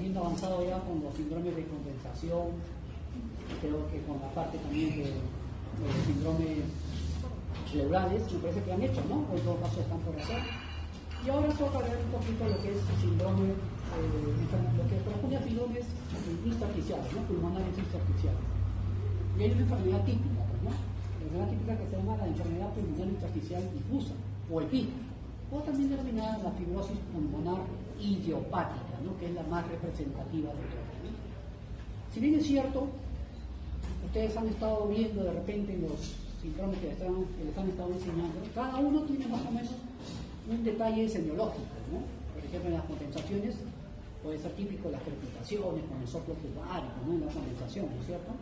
habiendo avanzado ya con los síndromes de condensación, creo que con la parte también de los síndromes pleurales, me parece que han hecho, ¿no? O en todo caso están por hacer. Y ahora toca ver un poquito lo que es el síndrome, lo que corresponde a síndromes intersticiales, ¿no? Pulmonares intersticiales. Y hay una enfermedad típica, pues, ¿no? La enfermedad típica que se llama la enfermedad pulmonar intersticial difusa, o EPID, o también denominada la fibrosis pulmonar idiopática, ¿no? Que es la más representativa de todas, ¿no? Si bien es cierto, ustedes han estado viendo de repente en los síndromes que les han estado enseñando, cada uno tiene más o menos un detalle semiológico, ¿no? Por ejemplo, en las condensaciones puede ser típico las crepitaciones con el soplo pleurárico, ¿no? En la condensación, ¿no es cierto?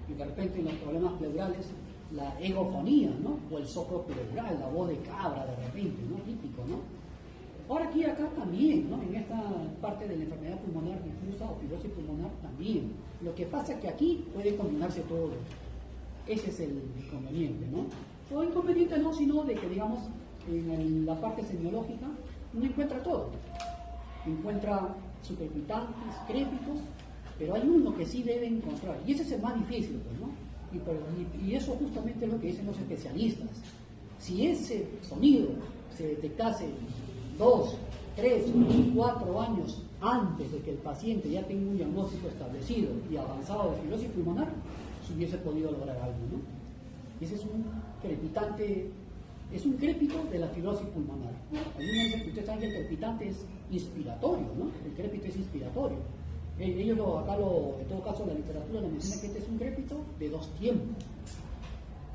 Y de repente en los problemas pleurales la egofonía, ¿no? O el soplo pleural, la voz de cabra de repente, ¿no? Típico, ¿no? Ahora aquí acá también, ¿no? En esta parte de la enfermedad pulmonar difusa o fibrosis pulmonar también. Lo que pasa es que aquí puede combinarse todo. Ese es el inconveniente, ¿no? O inconveniente no, sino de que, digamos, en la parte semiológica no encuentra todo. Encuentra sucrepitantes, crépitos, pero hay uno que sí debe encontrar, y ese es el más difícil, pues, ¿no? Y eso justamente es lo que dicen los especialistas. Si ese sonido se detectase 2, 3, 4 años antes de que el paciente ya tenga un diagnóstico establecido y avanzado de fibrosis pulmonar, se hubiese podido lograr algo, ¿no? Ese es un crepitante, es un crépito de la fibrosis pulmonar. Algunos dicen que ustedes saben que el crepitante es inspiratorio, ¿no? El crépito es inspiratorio. Ellos en todo caso la literatura nos menciona que este es un crépito de 2 tiempos.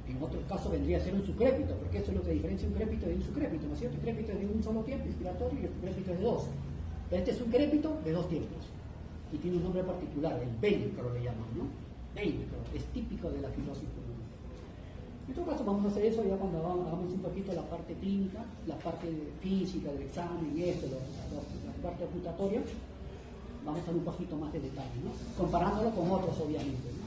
En otro caso vendría a ser un sucrépito, porque eso es lo que diferencia un crépito de un sucrépito, ¿no es cierto? El crépito es de un solo tiempo, inspiratorio, y el sucrépito es de 2. Pero este es un crépito de 2 tiempos. Y tiene un nombre particular, el Velcro le llaman, ¿no? Velcro, es típico de la fibrosis pulmonar. En todo caso vamos a hacer eso ya cuando hagamos un poquito la parte clínica, la parte física del examen, la parte ocultatoria. Vamos a ver un poquito más de detalle, ¿no? Comparándolo con otros, obviamente, ¿no?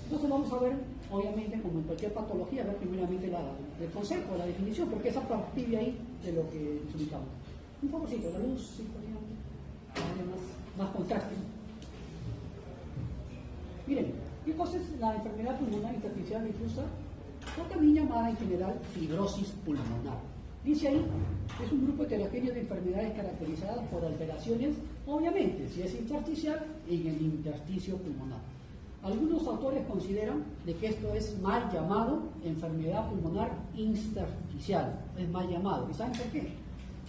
Entonces vamos a ver, obviamente, como en cualquier patología, ver primeramente el concepto, la definición, porque es a partir de ahí de lo que explicamos. Un favorcito, la luz, si podrían darle más contraste. Miren, ¿qué cosa es la enfermedad pulmonar intersticial difusa? O también llamada en general fibrosis pulmonar. Dice ahí, es un grupo heterogéneo de enfermedades caracterizadas por alteraciones, obviamente, si es intersticial, en el intersticio pulmonar. Algunos autores consideran de que esto es mal llamado enfermedad pulmonar intersticial, es mal llamado. ¿Y saben por qué?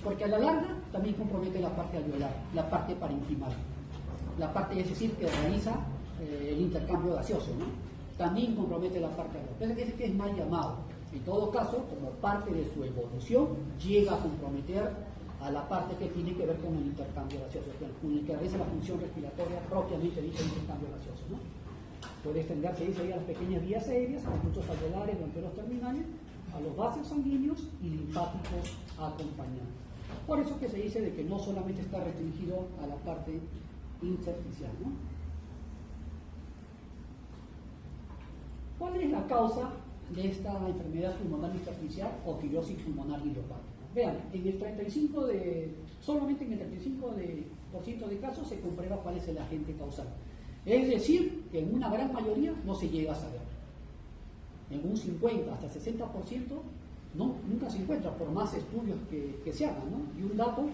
Porque a la larga también compromete la parte alveolar, la parte parenquimal, la parte, es decir, que realiza el intercambio gaseoso, ¿no? También compromete la parte alveolar. Entonces dice que es mal llamado. En todo caso, como parte de su evolución, llega a comprometer a la parte que tiene que ver con el intercambio gaseoso, con el que realiza la función respiratoria propiamente dicha intercambio gaseoso, ¿no? Puede extenderse, dice ahí, a las pequeñas vías aéreas, a los ductos alveolares, bronquiolos terminales, a los vasos sanguíneos y linfáticos acompañantes. Por eso que se dice de que no solamente está restringido a la parte intersticial, ¿no? ¿Cuál es la causa de esta enfermedad pulmonar intersticial o fibrosis pulmonar idiopática? Vean, solamente en el 35% de casos se comprueba cuál es el agente causal. Es decir, que en una gran mayoría no se llega a saber. En un 50 hasta 60% no, nunca se encuentra, por más estudios que se hagan, ¿no? Y un dato,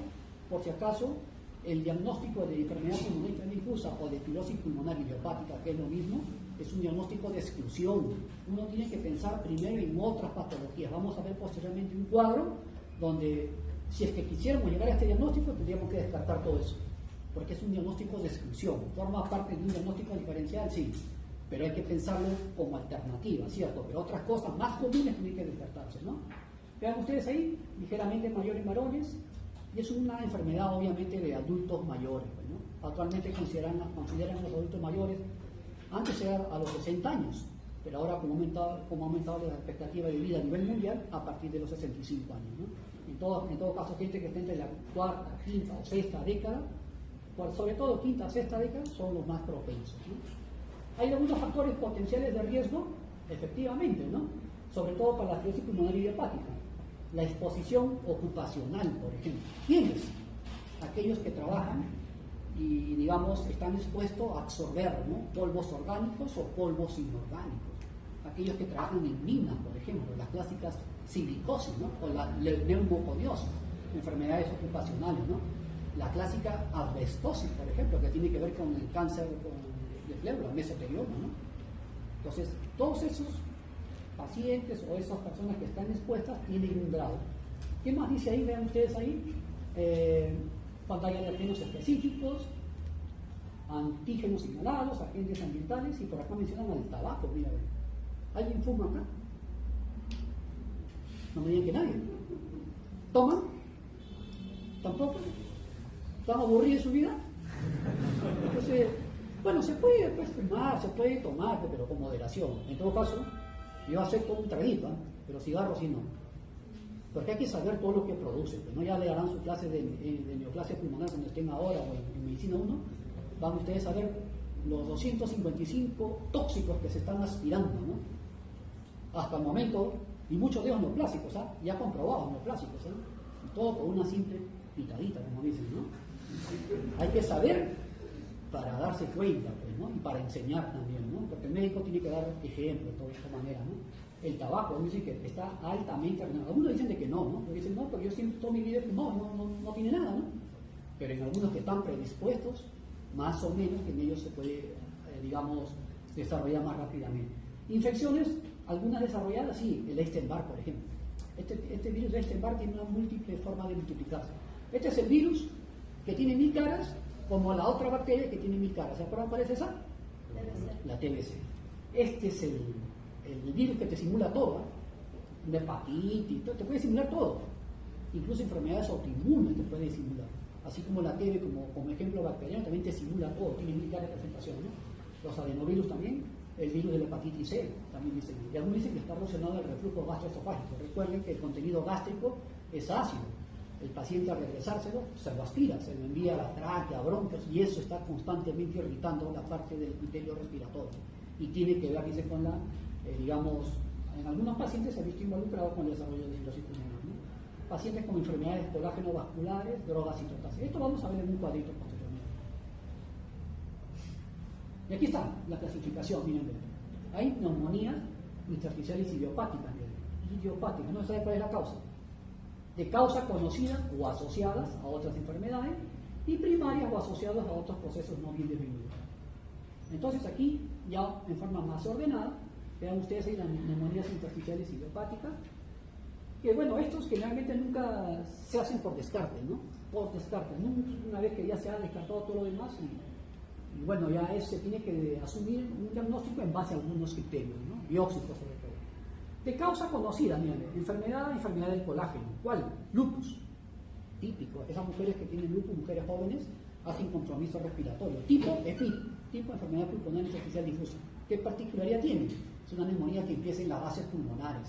por si acaso, el diagnóstico de enfermedad pulmonar difusa o de fibrosis pulmonar idiopática, que es lo mismo, es un diagnóstico de exclusión. Uno tiene que pensar primero en otras patologías. Vamos a ver posteriormente un cuadro donde, si es que quisiéramos llegar a este diagnóstico, tendríamos que descartar todo eso, porque es un diagnóstico de exclusión. Forma parte de un diagnóstico diferencial, sí, pero hay que pensarlo como alternativa, ¿cierto? Pero otras cosas más comunes tienen que descartarse, ¿no? Vean ustedes ahí, ligeramente mayor en varones, y es una enfermedad obviamente de adultos mayores, ¿no? Actualmente consideran los adultos mayores, antes era a los 60 años, pero ahora como ha aumentado la expectativa de vida a nivel mundial, a partir de los 65 años, ¿no? En todo caso, gente que está entre la cuarta, quinta o sexta década, sobre todo quinta o sexta década, son los más propensos, ¿no? Hay algunos factores potenciales de riesgo, efectivamente, ¿no? Sobre todo para la fibrosis pulmonar idiopática. La exposición ocupacional, por ejemplo. ¿Quiénes? Aquellos que trabajan y digamos, están expuestos a absorber, ¿no?, polvos orgánicos o polvos inorgánicos. Aquellos que trabajan en minas, por ejemplo, las clásicas silicosis, ¿no?, o la neumoconiosis, enfermedades ocupacionales, ¿no?, la clásica asbestosis, por ejemplo, que tiene que ver con el cáncer de pleura, mesotelioma, ¿no? Entonces, todos esos pacientes o esas personas que están expuestas tienen un grado. ¿Qué más dice ahí? Vean ustedes ahí. Pantalla de alergenos específicos, antígenos inhalados, agentes ambientales, y por acá mencionan al tabaco. Mira, ¿alguien fuma acá? No me digan que nadie. ¿Toman? ¿Tampoco? ¿Están aburridos de su vida? Entonces, bueno, se puede pues, fumar, se puede tomar, pero con moderación. En todo caso, yo acepto un traguito, ¿eh?, pero cigarros sí no. Porque hay que saber todo lo que produce. Pues, ¿no? Ya le harán su clase de neoplasia pulmonar cuando estén ahora o en medicina 1. Van ustedes a ver los 255 tóxicos que se están aspirando, ¿no?, hasta el momento, y muchos de ellos neoplásicos, ¿eh?, ya comprobados neoplásicos, ¿eh?, y todo por una simple pitadita, como dicen, ¿no? Hay que saber para darse cuenta, pues, ¿no?, y para enseñar también, ¿no?, porque el médico tiene que dar ejemplo de esta manera, ¿no? El tabaco, dicen que está altamente arruinado. Algunos dicen de que no, ¿no? Porque dicen, no, porque yo siempre toda mi vida no tiene nada, ¿no? Pero en algunos que están predispuestos, más o menos, que en ellos se puede, digamos, desarrollar más rápidamente. Infecciones, algunas desarrolladas, sí, el Epstein-Barr, por ejemplo. Este virus de Epstein-Barr tiene una múltiple forma de multiplicarse. Este es el virus que tiene 1000 caras, como la otra bacteria que tiene 1000 caras. ¿Se acuerdan cuál es esa? TBC. La TBC. Este es el virus que te simula todo, ¿eh?, de hepatitis, te puede simular todo, incluso enfermedades autoinmunes te puede simular, así como la TB como ejemplo bacteriano también te simula todo, tiene 1000 caras de presentación, ¿no? Los adenovirus también, el virus de la hepatitis C también dicen, y algunos dicen que está relacionado al reflujo gastroesofágico. Recuerden que el contenido gástrico es ácido, el paciente al regresárselo se lo aspira, se lo envía a la tráquea, a bronquios, y eso está constantemente irritando la parte del epitelio respiratorio, y tiene que ver, dice, con la digamos, en algunos pacientes se ha visto involucrado con el desarrollo de cirrosis pulmonar, ¿no? Pacientes con enfermedades colágeno-vasculares, drogas y citostasia. Esto vamos a ver en un cuadrito posteriormente. Y aquí está la clasificación, miren. Hay neumonías intersticiales idiopáticas, idiopáticas, no se sabe cuál es la causa. De causa conocida o asociadas a otras enfermedades, y primarias o asociadas a otros procesos no bien definidos. Entonces aquí, ya en forma más ordenada, vean ustedes ahí las neumonías intersticiales idiopáticas, que bueno, estos generalmente nunca se hacen por descarte, ¿no? Por descarte, una vez que ya se ha descartado todo lo demás, y bueno, ya se tiene que asumir un diagnóstico en base a algunos criterios, ¿no?, biópsicos sobre todo. De causa conocida, miren, enfermedad del colágeno. ¿Cuál? Lupus. Típico, esas mujeres que tienen lupus, mujeres jóvenes, hacen compromiso respiratorio. Tipo EPID, tipo enfermedad pulmonar intersticial difusa. ¿Qué particularidad tiene? Es una neumonía que empieza en las bases pulmonares,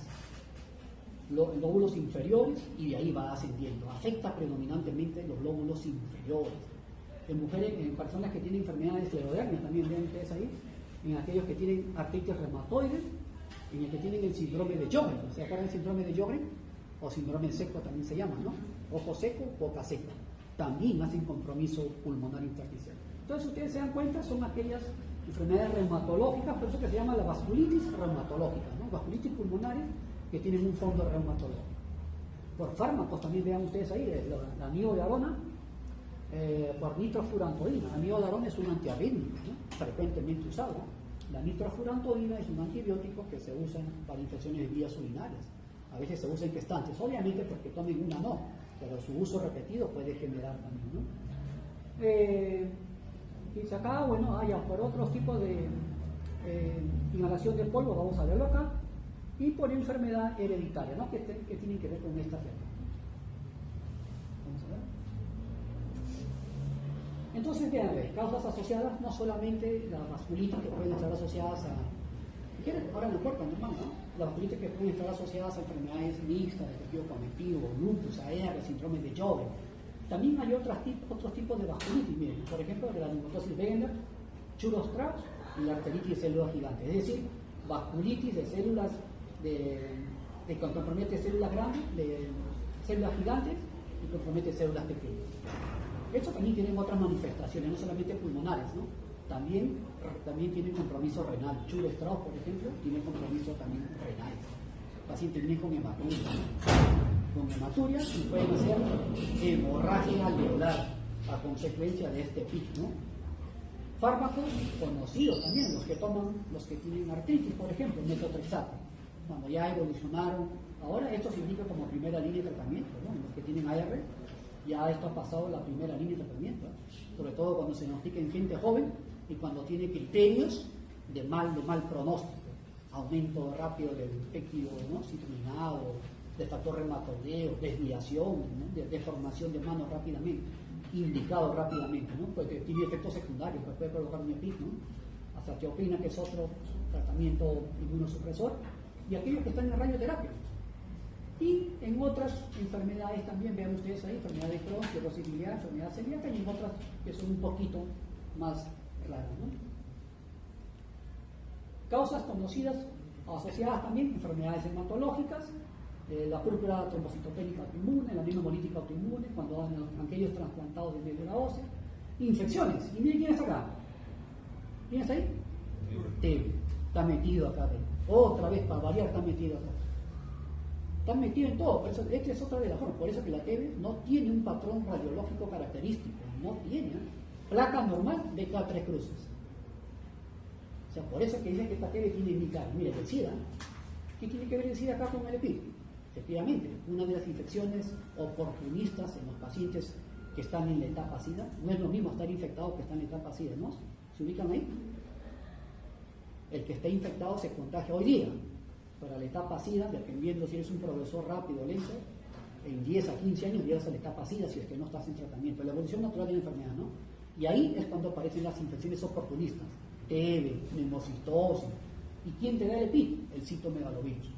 lóbulos inferiores, y de ahí va ascendiendo. Afecta predominantemente los lóbulos inferiores. En mujeres, en personas que tienen enfermedades esclerodermias, también ven ustedes ahí, en aquellos que tienen artritis reumatoide, en el que tienen el síndrome de Sjögren. ¿Se acuerdan del síndrome de Sjögren? O síndrome seco también se llama, ¿no? Ojo seco, boca seca. También hacen compromiso pulmonar intersticial. Entonces, ustedes se dan cuenta, son aquellas enfermedades reumatológicas, por eso que se llama la vasculitis reumatológica, ¿no? Vasculitis pulmonares que tienen un fondo reumatológico. Por fármacos también vean ustedes ahí, la amiodarona, por nitrofurantoína. La amiodarona es un antiarrítmico, ¿no?, frecuentemente usado. La nitrofurantoína es un antibiótico que se usa para infecciones de vías urinarias. A veces se usa en gestantes, obviamente porque tomen una no, pero su uso repetido puede generar también, ¿no? Dice acá, bueno, hay por otros tipos de inhalación de polvo, vamos a verlo acá, y por enfermedad hereditaria, ¿no?, que tienen que ver con esta enfermedad. Vamos a ver. Entonces, vean, causas asociadas, no solamente la vasculitis, que pueden estar asociadas a, si quieren, ahora no importa, normal, ¿no? Las vasculitis que pueden estar asociadas a enfermedades mixtas, de tejido conectivo, lupus, AR, síndrome de Sjögren. También hay otros tipos de vasculitis, miren, por ejemplo, de la neumatosis Wegener, Churros-Strauss y la arteritis de células gigantes, es decir, vasculitis de células que compromete células grandes, de células gigantes, y compromete células pequeñas. Estos también tienen otras manifestaciones, no solamente pulmonares, ¿no? También tienen compromiso renal. Chule Strauss, por ejemplo, tiene compromiso también renal. El paciente viene con hematuria. Con hematuria y pueden hacer hemorragia alveolar a consecuencia de este PIC, ¿no? Fármacos conocidos también, los que tienen artritis, por ejemplo, metotrexato. Cuando ya evolucionaron, ahora esto se indica como primera línea de tratamiento, ¿no? Los que tienen AR, ya esto ha pasado la primera línea de tratamiento, ¿eh? Sobre todo cuando se diagnostica en gente joven y cuando tiene criterios de mal pronóstico, aumento rápido del péptido, ¿no? Citraminado, de factor reumatoideo, desviación, ¿no? de deformación de manos rápidamente, indicado rápidamente, ¿no? Porque tiene efectos secundarios que puede provocar un EPIC, ¿no? Azathioprina, que es otro tratamiento inmunosupresor, y aquellos que están en radioterapia. Y en otras enfermedades también, vean ustedes ahí, enfermedad de Crohn, cirrosis biliar, enfermedad celíaca, y en otras que son un poquito más raras, ¿no? Causas conocidas, asociadas también, enfermedades hematológicas, la púrpura trombocitopénica autoinmune, la hemolítica autoinmune, cuando dan aquellos trasplantados de médula ósea, infecciones. Y miren quién está acá. ¿Quién está ahí? TB. Está metido acá. Otra vez, para variar, está metido acá. Está metido en todo. Por eso, esta es otra de las formas. Por eso que la TB no tiene un patrón radiológico característico. No tiene. Placa normal de cada 3 cruces. O sea, por eso que dicen que esta TB tiene indicar. Mire, el SIDA. ¿Qué tiene que ver el SIDA acá con el EPIC? Efectivamente, una de las infecciones oportunistas en los pacientes que están en la etapa SIDA, no es lo mismo estar infectado que estar en la etapa SIDA, ¿no? ¿Se ubican ahí? El que esté infectado se contagia hoy día. Para la etapa SIDA, dependiendo si eres un progresor rápido o lento, en 10 a 15 años llegas a la etapa SIDA si es que no estás en tratamiento. La evolución natural de la enfermedad, ¿no? Y ahí es cuando aparecen las infecciones oportunistas, TB, neumocitosis. ¿Y quién te da el EPIC? El citomegalovirus.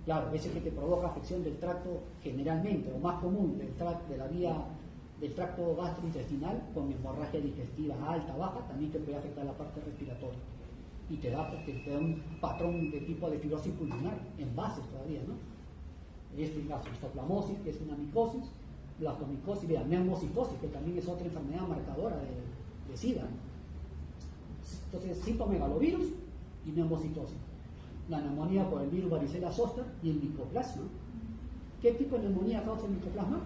Claro, ese que te provoca afección del tracto generalmente, o más común, de la vía del tracto gastrointestinal, con hemorragia digestiva alta, baja, también te puede afectar la parte respiratoria. Y te da un patrón de tipo de fibrosis pulmonar, en bases todavía, ¿no? Este caso, histoplamosis, que es una micosis, blastomicosis, neumocitosis, que también es otra enfermedad marcadora de SIDA. Entonces, citomegalovirus y neumocitosis. La neumonía por el virus varicela zoster y el micoplasma. ¿Qué tipo de neumonía causa el micoplasma?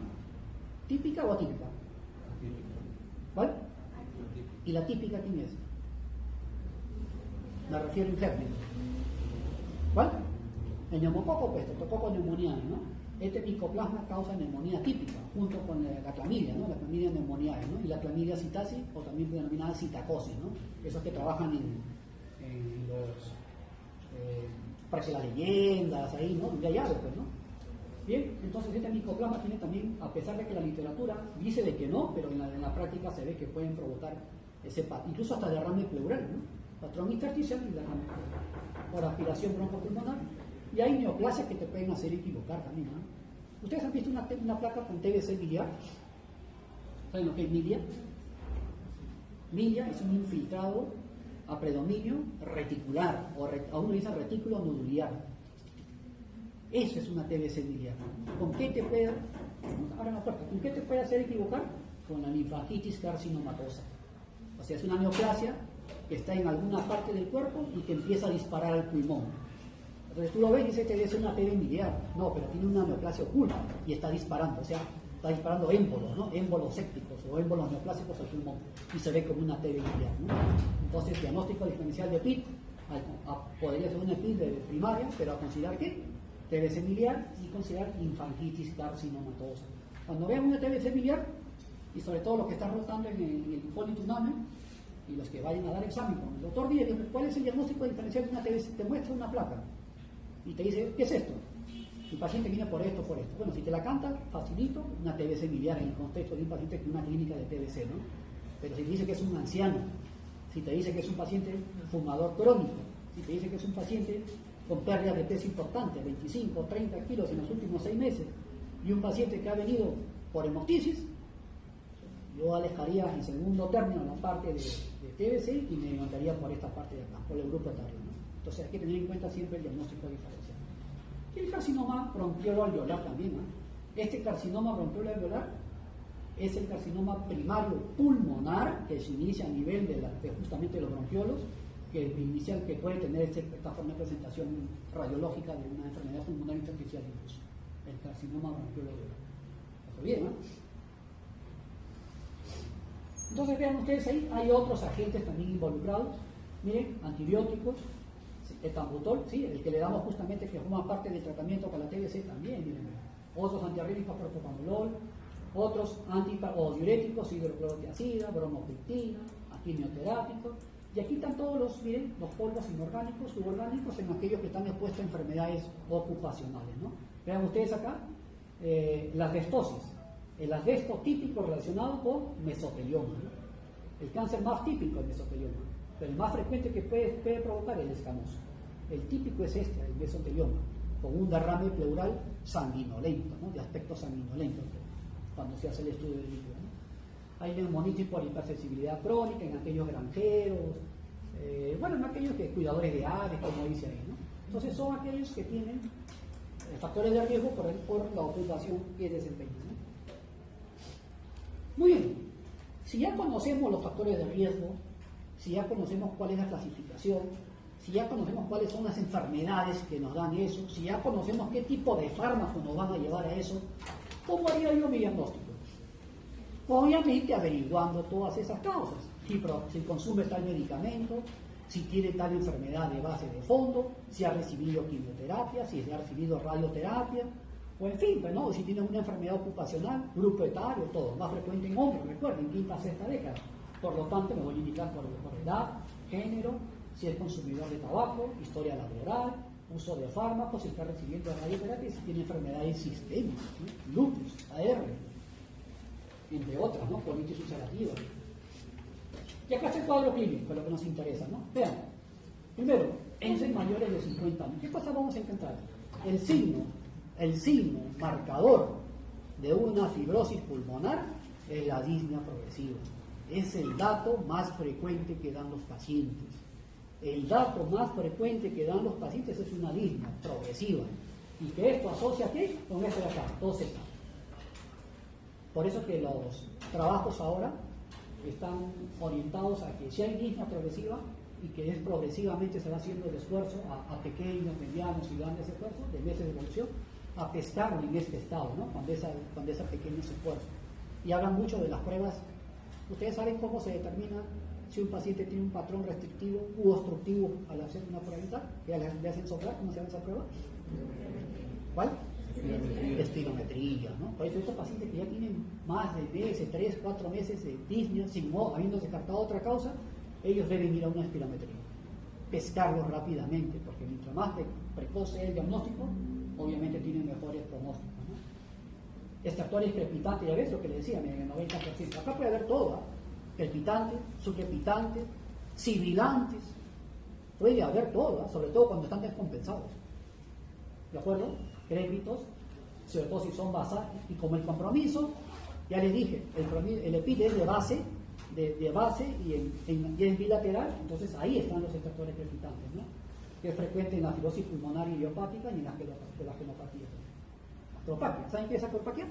¿Típica o atípica? ¿Cuál? ¿Y la típica quién es? Me refiero en germen. ¿Cuál? El neumococo, pues, Streptococcus pneumoniae, ¿no? Este micoplasma causa neumonía típica, junto con la clamidia, ¿no? La clamidia pneumoniae, ¿no? Y la clamidia citasi, o también denominada citacosis, ¿no? Esos que trabajan en los para que las leyendas ahí, ¿no? Ya hay algo, pues, ¿no? Bien, entonces este micoplasma tiene también, a pesar de que la literatura dice de que no, pero en la práctica se ve que pueden provocar incluso hasta derrame pleural, ¿no? Patrón intersticial y derrame pleural, por aspiración broncopulmonar. Y hay neoplasias que te pueden hacer equivocar también, ¿no? ¿Ustedes han visto una placa con TBC biliar? ¿Saben lo que es milia? Milia es un infiltrado a predominio reticular, o uno dice retículo nodular. Eso es una TBC biliar. ¿Con qué te puede, ahora no puerta, ¿con qué te puede hacer equivocar? Con la linfangitis carcinomatosa. O sea, es una neoplasia que está en alguna parte del cuerpo y que empieza a disparar al pulmón. Entonces tú lo ves y dices, debe ser una TB biliar. No, pero tiene una neoplasia oculta y está disparando. O sea, está disparando émbolos, ¿no? Émbolos sépticos o émbolos neoplásicos al pulmón y se ve como una TB biliar, ¿no? Entonces, diagnóstico diferencial de PIT podría ser una PIT de primaria, pero a considerar que TBC biliar y considerar linfangitis carcinomatosa. Cuando vean una TBC biliar, y sobre todo los que están rotando en el polituname y los que vayan a dar examen con el doctor, dice cuál es el diagnóstico diferencial de una TBC, te muestra una placa y te dice, ¿qué es esto? El paciente viene por esto, por esto. Bueno, si te la canta, facilito, una TBC biliar en el contexto de un paciente con una clínica de TBC, ¿no? Pero si te dice que es un anciano, si te dice que es un paciente fumador crónico, si te dice que es un paciente con pérdida de peso importante, 25 o 30 kilos en los últimos 6 meses, y un paciente que ha venido por hemoptisis, yo alejaría en segundo término la parte de TBC y me levantaría por esta parte de acá, por el grupo etario, ¿no? Entonces hay que tener en cuenta siempre el diagnóstico diferencial. Y el carcinoma bronquioalveolar también, ¿no? Este carcinoma bronquioalveolar es el carcinoma primario pulmonar, que se inicia a nivel de justamente los bronquiolos, que inicial que puede tener esta forma de presentación radiológica de una enfermedad pulmonar intersticial incluso, el carcinoma bronquiológico. ¿Está bien, no? Entonces vean ustedes ahí, hay otros agentes también involucrados. Miren, antibióticos, etambutol, ¿sí? El que le damos justamente que forma parte del tratamiento para la TBC también, miren. Otros antiarrítmicos, propranolol, otros diuréticos, hidroclorotiazida, bromopectina, quimioterápicos. Y aquí están todos los, miren, los polvos inorgánicos, suborgánicos, en aquellos que están expuestos a enfermedades ocupacionales, ¿no? Vean ustedes acá, la asbestosis, el asbesto típico relacionado con mesotelioma, ¿no? El cáncer más típico es mesotelioma, pero el más frecuente que puede provocar es el escamoso. El típico es este, el mesotelioma, con un derrame pleural sanguinolento, ¿no? De aspecto sanguinolento, cuando se hace el estudio del líquido, ¿no? Hay neumonitis por hipersensibilidad crónica en aquellos granjeros, en aquellos cuidadores de aves, como dice ahí, ¿no? Entonces son aquellos que tienen factores de riesgo por la ocupación que desempeñan, ¿no? Muy bien, si ya conocemos los factores de riesgo, si ya conocemos cuál es la clasificación, si ya conocemos cuáles son las enfermedades que nos dan eso, si ya conocemos qué tipo de fármacos nos van a llevar a eso, ¿cómo haría yo mi diagnóstico? Obviamente averiguando todas esas causas, si consume tal medicamento, si tiene tal enfermedad de base de fondo, si ha recibido quimioterapia, si ha recibido radioterapia, o en fin, ¿no? Si tiene una enfermedad ocupacional, grupo etario, todo, más frecuente en hombres, recuerden, quinta, sexta década. Por lo tanto, me voy a indicar por edad, género, si es consumidor de tabaco, historia laboral, uso de fármacos, si está recibiendo radioterapia, si tiene enfermedades sistémicas, ¿no? Lupus, AR, entre otras, ¿no? Colitis ulcerativa. Y acá está el cuadro clínico, lo que nos interesa, ¿no? Vean, primero, en mayores de 50 años, ¿qué cosa vamos a encontrar? El signo marcador de una fibrosis pulmonar es la disnea progresiva. Es el dato más frecuente que dan los pacientes. El dato más frecuente que dan los pacientes es una disnea progresiva. Y que esto asocia ¿qué? Con esto de acá, 2Z. Por eso que los trabajos ahora están orientados a que si hay disnea progresiva y que es progresivamente se va haciendo el esfuerzo a pequeños, medianos y grandes esfuerzos de meses de evolución, a pescarlo en este estado, ¿no? Cuando ese pequeño esfuerzo. Y hablan mucho de las pruebas. Ustedes saben cómo se determina si un paciente tiene un patrón restrictivo u obstructivo al hacer una prueba, que le hacen soplar. ¿Cómo se llama esa prueba? ¿Cuál? Espirometría, ¿no? Por eso estos pacientes que ya tienen más de meses, 3, 4 meses de disnea, habiendo descartado otra causa, ellos deben ir a una espirometría, pescarlos rápidamente, porque mientras más precoz sea el diagnóstico, obviamente tienen mejores pronósticos, ¿no? Extractores crepitantes, ya ves lo que le decía, miren, el 90%. Acá puede haber todo, ¿eh? Crepitantes, subcrepitantes, sibilantes, puede haber todo, ¿eh? Sobre todo cuando están descompensados. ¿De acuerdo? Crépitos, sobre todo si son basales, y como el compromiso, ya les dije, el EPIT es de base y es bilateral, entonces ahí están los extractores crepitantes, ¿no? Que es frecuente en la fibrosis pulmonar idiopática y en la genopatía. Acropaquia, ¿saben qué es acropaquia?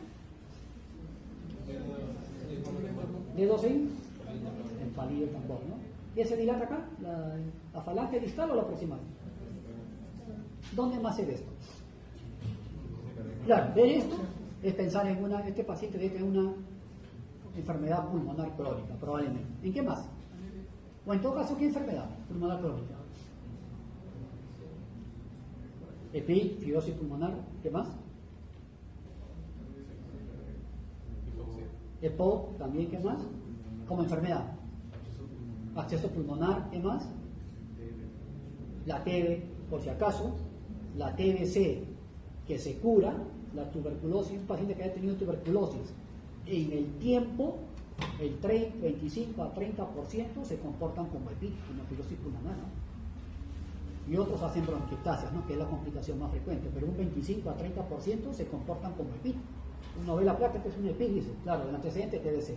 Dedos en palillo tambor, ¿no? ¿Y se dilata acá? ¿La falange distal o la proximal? ¿Dónde más se ve esto? Claro, ver esto es pensar en este paciente debe tener una enfermedad pulmonar crónica, probablemente. ¿En qué más? O en todo caso, ¿qué enfermedad pulmonar crónica? EPIC, fibrosis pulmonar, ¿qué más? EPOC, también, ¿qué más? Como enfermedad. Acceso pulmonar, ¿qué más? La TB, por si acaso, la TBC, que se cura, la tuberculosis, un paciente que haya tenido tuberculosis, en el tiempo, el 25 a 30% se comportan como EPIC, como fibrosis pulmonar, ¿no? Y otros hacen bronquiectasias, ¿no? Que es la complicación más frecuente, pero un 25 a 30% se comportan como EPIC. Uno ve la placa que es un EPIC, dice, claro, el antecedente TBC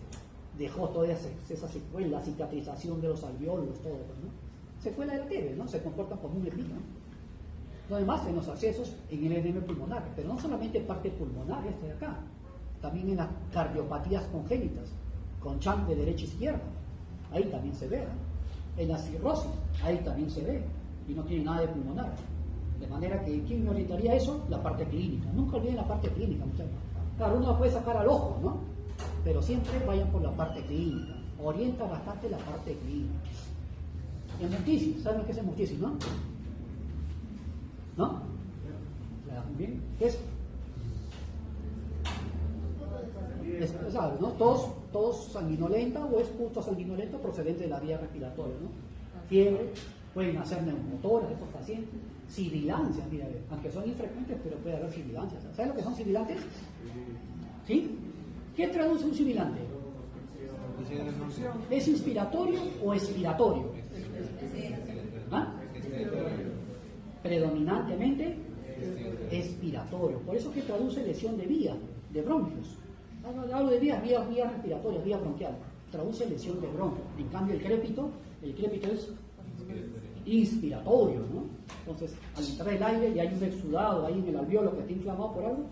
dejó toda esa secuela, cicatrización de los alveolos, todo, ¿no? Secuela de la TB, ¿no? Se comportan como un EPIC, ¿no? Lo demás en los accesos en el edema pulmonar, pero no solamente parte pulmonar, este de acá, también en las cardiopatías congénitas, con shunt de derecha a izquierda, ahí también se ve. En la cirrosis, ahí también se ve, y no tiene nada de pulmonar. De manera que, ¿quién me orientaría eso? La parte clínica. Nunca olviden la parte clínica, muchachos. Claro, uno puede sacar al ojo, ¿no? Pero siempre vayan por la parte clínica. Orienta bastante la parte clínica. Hemoptisis, ¿saben lo que es hemoptisis, no? ¿No? ¿Bien? ¿Qué es? ¿Sabes, no? Tos sanguinolenta o es punto sanguinolento procedente de la vía respiratoria, ¿no? Fiebre, pueden hacer neumotoras estos pacientes, sibilancias, mira, aunque son infrecuentes, pero puede haber sibilancias. ¿Saben lo que son sibilantes? ¿Sí? ¿Qué traduce un sibilante? ¿Es inspiratorio o expiratorio? ¿Ah? Predominantemente expiratorio. Por eso que traduce lesión de vía, de bronquios. Hablo de vías respiratorias, vía bronquial. Traduce lesión de bronquios. En cambio el crépito es inspiratorio, ¿no? Entonces, al entrar el aire y hay un exudado ahí en el alveolo que está inflamado por algo,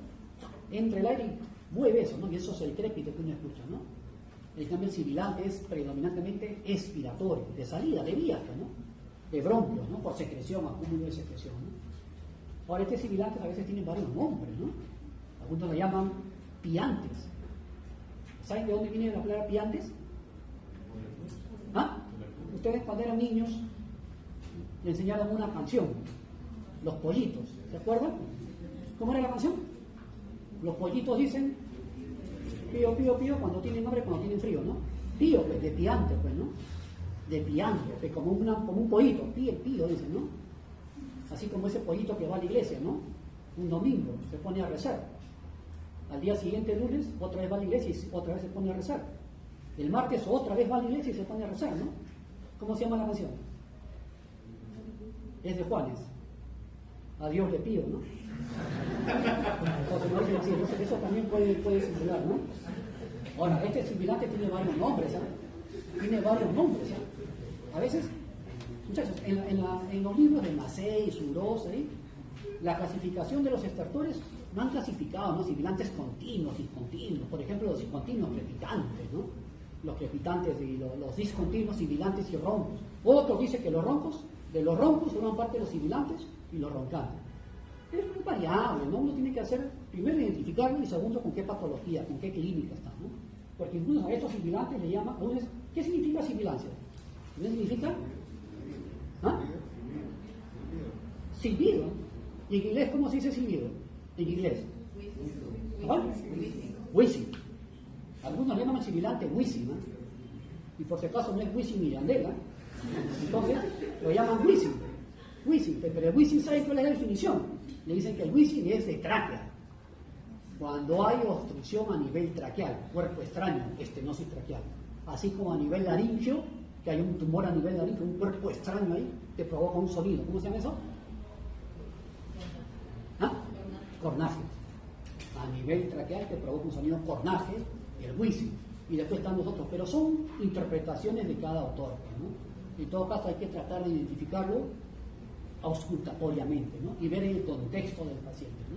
entra el aire y mueve eso, ¿no? Y eso es el crépito que uno escucha, ¿no? En cambio el sibilante es predominantemente expiratorio, de salida, de vías, ¿no? De bronquios, ¿no? Por secreción, acúmulo de secreción, ¿no? Ahora, estos sibilantes a veces tienen varios nombres, ¿no? Algunos le llaman piantes. ¿Saben de dónde viene la palabra piantes? ¿Ah? Ustedes cuando eran niños le enseñaron una canción, Los Pollitos, ¿se acuerdan? ¿Cómo era la canción? Los pollitos dicen pío, pío, pío cuando tienen hambre, cuando tienen frío, ¿no? Pío, pues, de piante, pues, ¿no? De piante, pues, como un pollito, pío, pío, dicen, ¿no? Así como ese pollito que va a la iglesia, ¿no? Un domingo se pone a rezar. Al día siguiente, lunes, otra vez va a la iglesia y otra vez se pone a rezar. El martes otra vez va a la iglesia y se pone a rezar, ¿no? ¿Cómo se llama la canción? Es de Juanes. A Dios le pido, ¿no? Entonces, no dicen así. Entonces, eso también puede circular, ¿no? Ahora, este sibilante tiene varios nombres, ¿eh? Tiene varios nombres, ¿eh? A veces, muchachos, en los libros de Massey, Suros, ¿eh? La clasificación de los estertores no han clasificado, ¿no? Sibilantes continuos, discontinuos. Por ejemplo, los discontinuos crepitantes, ¿no? Los crepitantes y los discontinuos, sibilantes y roncos. Otros dicen que los roncos forman parte de los sibilantes y los roncantes. Es muy variable, ¿no? Uno tiene que hacer, primero identificarlo y segundo con qué patología, con qué clínica está, ¿no? Porque incluso a estos sibilantes le llaman, ¿qué significa sibilancia? ¿Qué significa? ¿Ah? Silbido. ¿Y en inglés cómo se dice silbido? En inglés. ¿Ah? Wheezing. Algunos le llaman sibilante wheezing, ¿no? Y por si acaso no es wheezing ni Yandela, entonces lo llaman wheezing. Pero el wheezing, ¿sabe cuál es la definición? Le dicen que el wheezing es de tráquea. Cuando hay obstrucción a nivel traqueal, cuerpo extraño, estenosis traqueal. Así como a nivel laringio, que hay un tumor a nivel laringio, un cuerpo extraño ahí, que provoca un sonido. ¿Cómo se llama eso? ¿Ah? Cornaje. A nivel traqueal que provoca un sonido cornaje, el wheezing. Y después están los otros. Pero son interpretaciones de cada autor, ¿no? En todo caso hay que tratar de identificarlo auscultatoriamente, ¿no? Y ver el contexto del paciente, ¿no?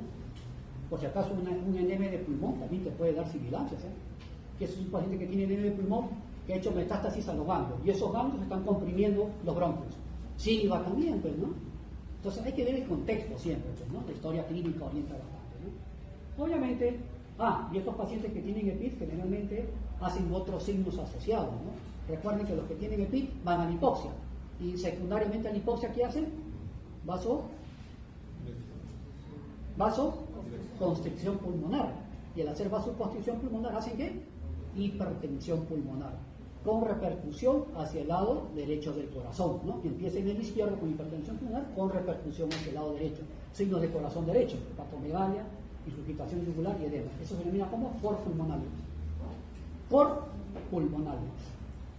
Por si acaso un enema de pulmón también te puede dar sibilancias, ¿eh? Que es un paciente que tiene enema de pulmón que ha hecho metástasis a los ganglios y esos ganglios están comprimiendo los bronquios. Silba también, pues, ¿no? Entonces hay que ver el contexto siempre, pues, ¿no? La historia clínica orienta bastante, ¿no? Obviamente, y estos pacientes que tienen EPID generalmente hacen otros signos asociados, ¿no? Recuerden que los que tienen EPID van a la hipoxia y secundariamente a la hipoxia, ¿qué hacen? Vasoconstricción pulmonar. Y al hacer vasoconstricción pulmonar, ¿hacen qué? Hipertensión pulmonar, con repercusión hacia el lado derecho del corazón, ¿no? Que empieza en el izquierdo con hipertensión pulmonar, con repercusión hacia el lado derecho. Signos de corazón derecho, hepatomegalia, insuficitación yugular y edema. Eso se denomina como cor pulmonar. Cor pulmonar.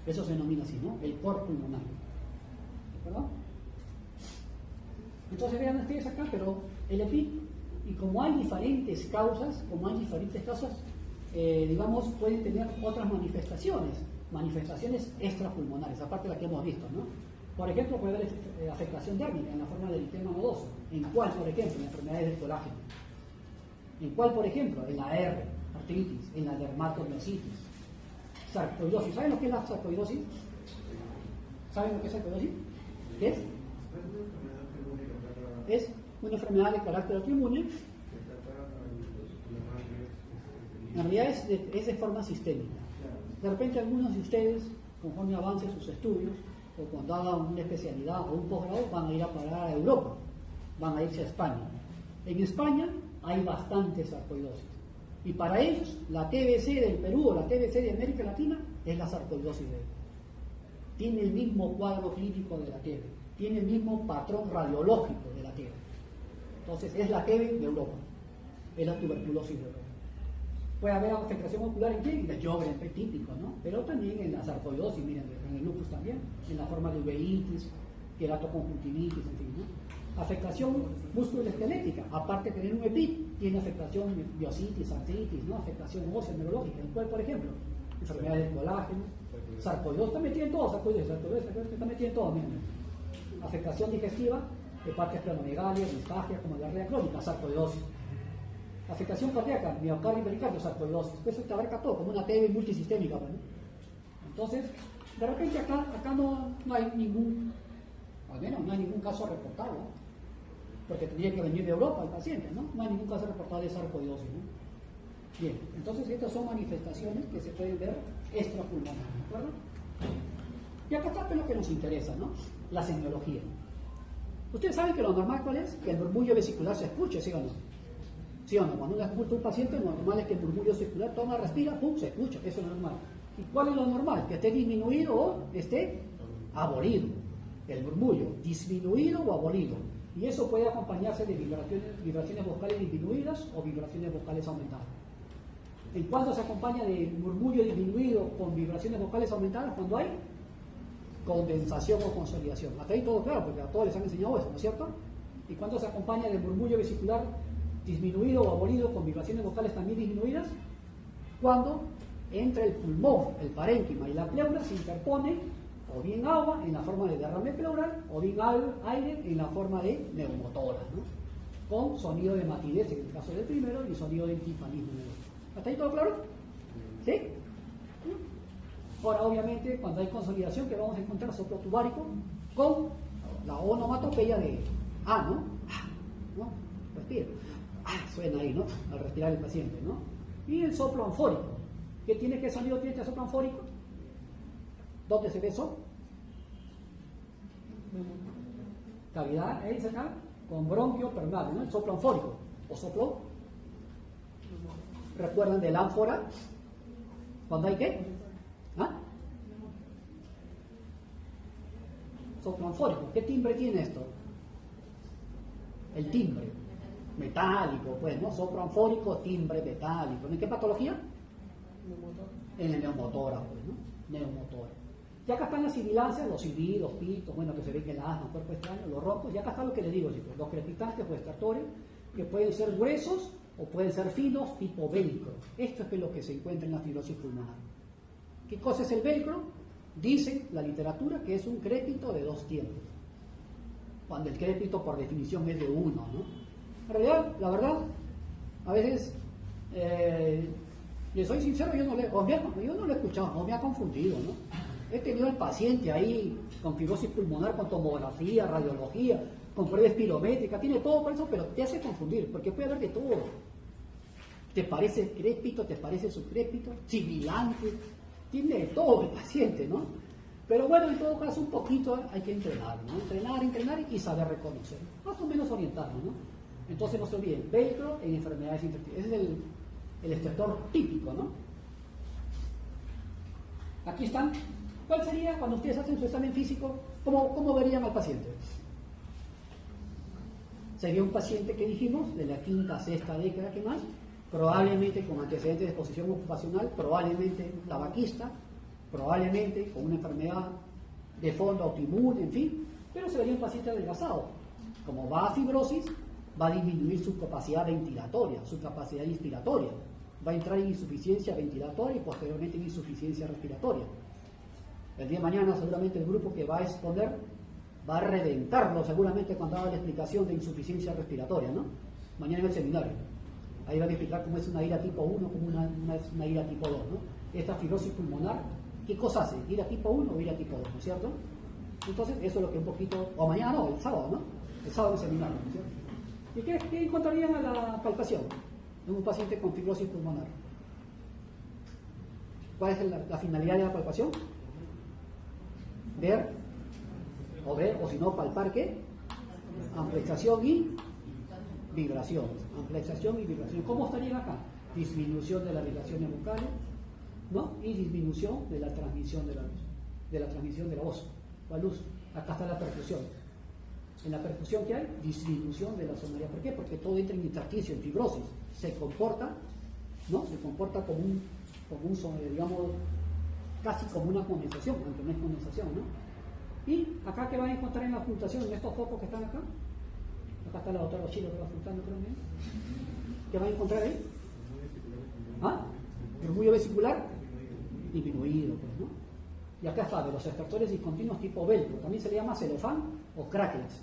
Eso se denomina así, ¿no? El cor pulmonar. ¿Perdón? Entonces vean ustedes acá, pero el EPID, y como hay diferentes causas, digamos, pueden tener otras manifestaciones extrapulmonares, aparte de la que hemos visto, ¿no? Por ejemplo, puede haber afectación dérmica en la forma del eritema nodoso. ¿En cuál, por ejemplo? En enfermedades del colágeno. ¿En cuál, por ejemplo? En la AR, artritis, en la dermatomiositis. Sarcoidosis. ¿Saben lo que es la sarcoidosis? ¿Saben lo que es sarcoidosis? ¿Qué es? Es una enfermedad de carácter autoinmune. En realidad es de forma sistémica. De repente algunos de ustedes, conforme avancen sus estudios, o cuando hagan una especialidad o un posgrado, van a ir a parar a Europa, van a irse a España. En España hay bastante sarcoidosis. Y para ellos, la TBC del Perú o la TBC de América Latina es la sarcoidosis de ellos. Tiene el mismo cuadro clínico de la TB, tiene el mismo patrón radiológico de la TB. Entonces, es la TB de Europa, es la tuberculosis de Europa. Puede haber afectación ocular en quién, en el Sjögren, es típico, ¿no? Pero también en la sarcoidosis, miren, en el lupus también, en la forma de uveitis, queratoconjuntivitis, en fin, ¿no? Afectación musculoesquelética, aparte de tener un EPIC, tiene afectación miositis, artritis, ¿no? Afectación ósea, neurológica, el cual, por ejemplo, enfermedades del colágeno, sarcoidosis, está metido en todo, sarcoidosis, está metido en todo, miren. Afectación digestiva, hepatitis esplenomegalia, disfagia, como diarrea crónica, sarcoidosis. Afectación cardíaca, miocardio y pericardio, sarcoidosis. Eso te abarca todo, como una TB multisistémica, ¿no? Entonces, de repente acá no hay ningún, al menos no hay ningún caso reportado, ¿no? Porque tendría que venir de Europa el paciente, ¿no? No hay ningún caso reportado de sarcoidosis, ¿no? Bien, entonces estas son manifestaciones que se pueden ver extrapulmonares, ¿de acuerdo? Y acá está lo que nos interesa, ¿no? La semiología. Ustedes saben que lo normal, ¿cuál es? Que el murmullo vesicular se escuche, ¿sí o no? ¿Sí o no? Cuando uno escucha a un paciente, lo normal es que el murmullo vesicular toma, respira, pum, se escucha, eso es normal. ¿Y cuál es lo normal? Que esté disminuido o esté abolido. El murmullo, disminuido o abolido. Y eso puede acompañarse de vibraciones vocales disminuidas o vibraciones vocales aumentadas. ¿En cuándo se acompaña de murmullo disminuido con vibraciones vocales aumentadas? Cuando hay condensación o consolidación. Hasta ahí todo claro, porque a todos les han enseñado eso, ¿no es cierto? ¿Y cuándo se acompaña de murmullo vesicular disminuido o abolido con vibraciones vocales también disminuidas? Cuando entre el pulmón, el parénquima y la pleura se interpone o bien agua en la forma de derrame pleural o bien aire en la forma de neumotórax, ¿no? Con sonido de matidez en el caso del primero y sonido de timpanismo en el otro. ¿Hasta ahí todo claro? ¿Sí? Ahora, obviamente, cuando hay consolidación, que vamos a encontrar soplo tubárico con la onomatopeya de ¿no? ¿No? Respira. Suena ahí, ¿no? Al respirar el paciente, ¿no? Y el soplo anfórico. ¿Qué sonido tiene este soplo anfórico? ¿Dónde se ve eso? Cavidad, ahí acá, con bronquio permeable, ¿no? El soplo anfórico. O soplo. ¿Recuerdan del ánfora? ¿Cuándo hay qué? Soplo anfórico. ¿Qué timbre tiene esto? El timbre. Metálico, pues, ¿no? Soplo anfórico, timbre metálico. ¿En qué patología? En el neumotórax, pues, ¿no? Neumotórax. Y acá están las sibilancias, los silbidos, pitos, bueno, que se ve que el asma, el cuerpo extraño, los roncos. Y acá está lo que les digo, chicos, los crepitantes o estertores, que pueden ser gruesos o pueden ser finos, tipo velcro. Esto es lo que se encuentra en la fibrosis pulmonar. ¿Qué cosa es el velcro? Dice la literatura que es un crépito de 2 tiempos, cuando el crépito por definición es de 1, ¿no? En realidad, la verdad, a veces, les soy sincero, yo no lo he escuchado, no me ha confundido, ¿no? He tenido al paciente ahí con fibrosis pulmonar, con tomografía, radiología, con prueba espirométrica, tiene todo por eso, pero te hace confundir, porque puede haber de todo. ¿Te parece crépito? ¿Te parece subcrépito? Sibilante, tiene de todo el paciente, ¿no? Pero bueno, en todo caso, un poquito hay que entrenar, ¿no? Entrenar y saber reconocer, más o menos orientarnos, ¿no? Entonces no se olviden, velcro en enfermedades intestinales. Ese es el estertor típico, ¿no? Aquí están. ¿Cuál sería cuando ustedes hacen su examen físico? ¿Cómo verían al paciente? Sería un paciente que dijimos, de la quinta, sexta década, ¿qué más? Probablemente con antecedentes de exposición ocupacional, probablemente tabaquista, probablemente con una enfermedad de fondo autoinmune, en fin, pero se vería un paciente adelgazado. Como va a fibrosis, va a disminuir su capacidad ventilatoria, su capacidad inspiratoria, va a entrar en insuficiencia ventilatoria y posteriormente en insuficiencia respiratoria. El día de mañana seguramente el grupo que va a exponer va a reventarlo seguramente cuando haga la explicación de insuficiencia respiratoria, ¿no? Mañana en el seminario. Ahí van a explicar cómo es una ira tipo 1, cómo es una ira tipo 2, ¿no? Esta fibrosis pulmonar, ¿qué cosa hace? ¿Ira tipo 1 o ira tipo 2, ¿no es cierto? Entonces, eso es lo que un poquito, o mañana no, el sábado, ¿no? El sábado en seminario, ¿no es cierto? ¿Y qué encontrarían a la palpación en un paciente con fibrosis pulmonar? ¿Cuál es la finalidad de la palpación? Ver, o si no, palpar, ¿qué? Amplexación y vibración. Amplexación y vibración. ¿Cómo estarían acá? Disminución de las vibraciones vocales, ¿no? Y disminución de la transmisión de la luz, de la transmisión de la voz, la luz. Acá está la percusión. En la percusión, ¿qué hay? Disminución de la sonoridad. ¿Por qué? Porque todo entra en intersticio, en fibrosis. Se comporta, ¿no? Se comporta como un sonido, digamos, casi como una condensación, aunque no es condensación, ¿no? Y acá, ¿qué van a encontrar en la puntuación? En estos focos que están acá. Acá está la doctora Chilo que va juntando, creo. ¿Qué van a encontrar ahí? ¿Ah? Murmullo vesicular disminuido, pues, ¿no? Y acá está, de los estertores discontinuos tipo velcro. También se le llama celofán o crackles.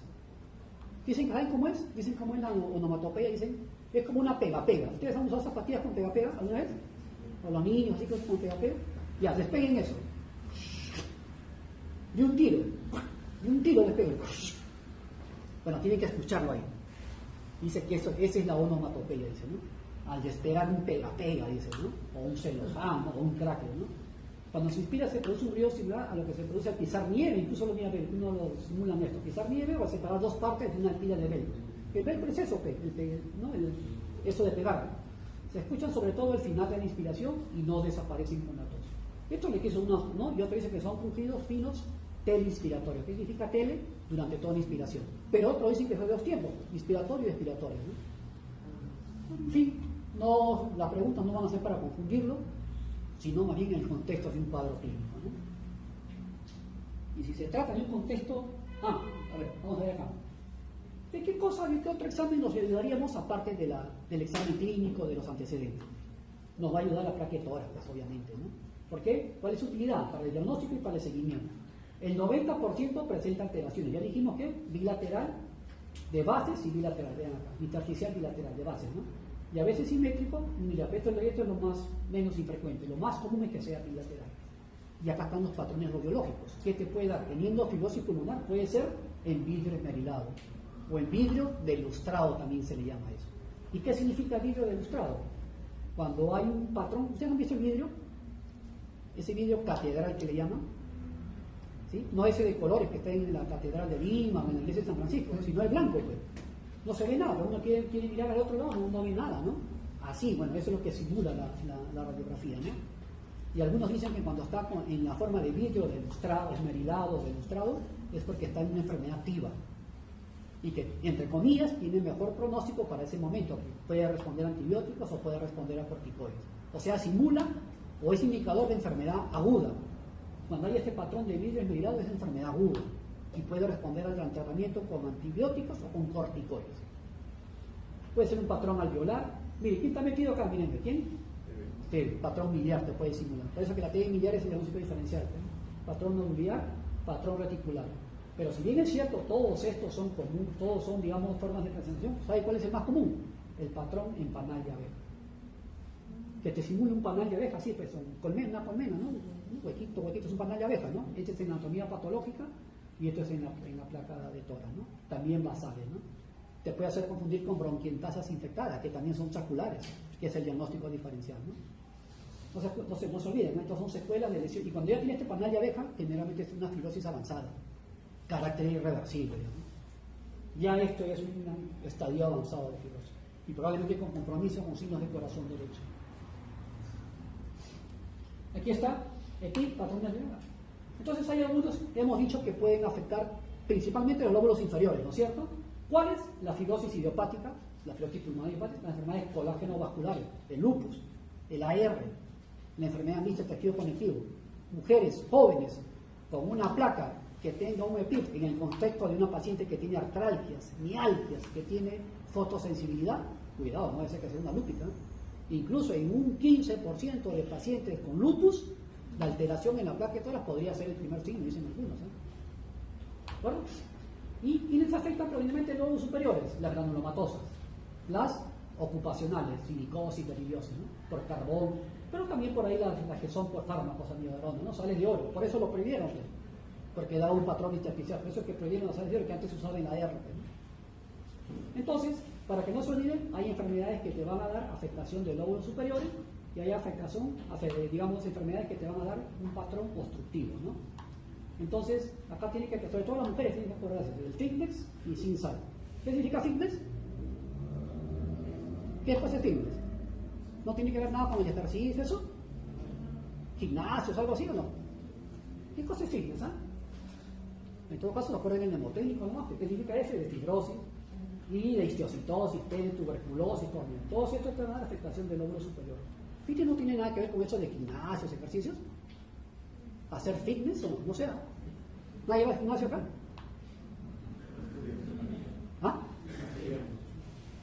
Dicen, ¿saben cómo es? Dicen cómo es la onomatopeya, dicen, es como una pega-pega. ¿Ustedes han usado zapatillas con pega-pega alguna vez? O los niños así con pega-pega. Ya, despeguen eso. De un tiro despeguen. Bueno, tienen que escucharlo ahí. Dice que esa es la onomatopeya, dice, ¿no? Al despegar un pega-pega, dice, ¿no? O un celofán, ¿no? O un crackle, ¿no? Cuando se inspira se produce un ruido similar a lo que se produce al pisar nieve, incluso uno lo simula en esto, pisar nieve o a separar dos partes de una tira de velcro. El velcro es eso, ¿no? Eso de pegar. Se escuchan sobre todo el final de la inspiración y no desaparecen con la tos. Esto le quiso uno, ¿no? Y otro dice que son crujidos finos teleinspiratorios. ¿Qué significa tele? Durante toda la inspiración. Pero otro dice que son de dos tiempos, inspiratorio y expiratorio, ¿no? En fin, no, las preguntas no van a ser para confundirlo, sino más bien en el contexto de un cuadro clínico, ¿no? Y si se trata de un contexto, a ver, vamos a ver acá. ¿De qué cosa, de qué otro examen nos ayudaríamos aparte del examen clínico, de los antecedentes? Nos va a ayudar la plaquetórax, pues, obviamente, ¿no? ¿Por qué? ¿Cuál es su utilidad? Para el diagnóstico y para el seguimiento. El 90% presenta alteraciones. Ya dijimos que bilateral de bases y bilateral, vean acá, intersticial bilateral de bases, ¿no? Y a veces simétrico, mira, esto es lo menos infrecuente, lo más común es que sea bilateral. Y acá están los patrones radiológicos. ¿Qué te puede dar? Teniendo fibrosis pulmonar, puede ser en vidrio esmerilado o en vidrio delustrado, también se le llama eso. ¿Y qué significa vidrio delustrado? Cuando hay un patrón, ¿ustedes han visto el vidrio? Ese vidrio catedral que le llaman, ¿sí? No ese de colores que está en la catedral de Lima o en la iglesia de San Francisco, sino el blanco, pues. No se ve nada, uno quiere mirar al otro lado, no ve nada, ¿no? Así, bueno, eso es lo que simula la radiografía, ¿no? Y algunos dicen que cuando está en la forma de vidrio delustrado, esmerilado, delustrado, es porque está en una enfermedad activa. Y que, entre comillas, tiene mejor pronóstico para ese momento, que puede responder a antibióticos o puede responder a corticoides. O sea, simula o es indicador de enfermedad aguda. Cuando hay este patrón de vidrio esmerilado es enfermedad aguda y puede responder al tratamiento con antibióticos o con corticoides. Puede ser un patrón alveolar. Mire, ¿quién está metido acá? Miren, ¿quién? El patrón miliar te puede simular. Por eso que la T miliar es el diagnóstico diferencial, ¿eh? Patrón nodular, patrón reticular. Pero si bien es cierto, todos estos son comunes, todos son, digamos, formas de presentación, ¿sabe cuál es el más común? El patrón en panal de abeja. Que te simule un panal de abeja, así, pues, una colmena, ¿no? Un huequito es un panal de abeja, ¿no? Este es en anatomía patológica y esto es en la placa de tórax, ¿no? También basales, ¿no? Te puede hacer confundir con bronquientasas infectadas, que también son saculares, que es el diagnóstico diferencial, ¿no? No se olviden, ¿no? Estas son secuelas de lesión. Y cuando ya tiene este panal de abeja, generalmente es una fibrosis avanzada, carácter irreversible, ¿no? Ya esto es un estadio avanzado de fibrosis. Y probablemente con compromiso con signos de corazón derecho. Aquí está, aquí, patrón de abeja. Entonces hay algunos, hemos dicho que pueden afectar principalmente los lóbulos inferiores, ¿no es cierto? ¿Cuál es? La fibrosis idiopática, la fibrosis pulmonar idiopática, las enfermedades colágeno-vasculares, el lupus, el AR, la enfermedad mixta tejido conectivo. Mujeres jóvenes con una placa que tenga un EPIC en el contexto de una paciente que tiene artralgias, mialgias, que tiene fotosensibilidad, cuidado, no debe ser que sea una lúpica. Incluso en un 15% de pacientes con lupus, la alteración en la placa de tórax podría ser el primer signo, dicen algunos, ¿eh? ¿De ¿Y quiénes afectan probablemente los lóbulos superiores? Las granulomatosas, las ocupacionales, silicosis, beriliosis, ¿no? Por carbón, pero también por ahí las que son por fármacos amiodorona, ¿no? Sales de oro, por eso lo prohibieron, pues, porque daba un patrón intersticial, por eso es que prohibieron las sales de oro que antes se usaba en la ARP, ¿no? Entonces, para que no se olviden, hay enfermedades que te van a dar afectación del lóbulo superior y hay digamos, enfermedades que te van a dar un patrón obstructivo, ¿no? Entonces, acá tiene que, sobre todo las mujeres tienen que acordarse del fitness y sin sal. ¿Qué significa fitness? ¿Qué es el fitness? ¿No tiene que ver nada con el ejercicio, eso? ¿Gimnasios, algo así o no? ¿Qué cosa es fitness, ah? En todo caso, acuerden el mnemotécnico nomás, ¿qué significa ese? De fibrosis y de histiocitosis, de tuberculosis, todo esto te va a dar afectación del lóbulo superior. Fitness no tiene nada que ver con eso de gimnasios, ejercicios. ¿Hacer fitness o no? No sea. ¿Nadie va al gimnasio acá? ¿Ah?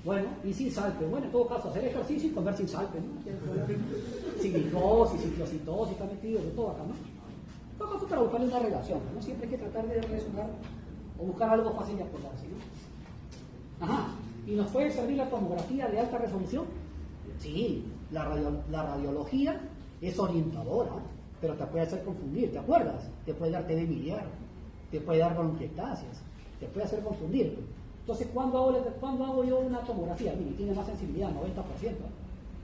Bueno, y sin salpe. Bueno, en todo caso, hacer ejercicio y comer sin salpe, ¿no? Sin glucosis, histiocitosis, está metido de todo acá, ¿no? En todo caso, para buscarle una relación, ¿no? Siempre hay que tratar de relacionar o buscar algo fácil de acordarse, ¿no? Ajá. ¿Y nos puede servir la tomografía de alta resolución? Sí, la radiología es orientadora, pero te puede hacer confundir, ¿te acuerdas? Te puede dar TB biliar, te puede dar bronquiectasias, te puede hacer confundir. Entonces, ¿cuándo hago yo una tomografía? Mire, tiene más sensibilidad, 90%.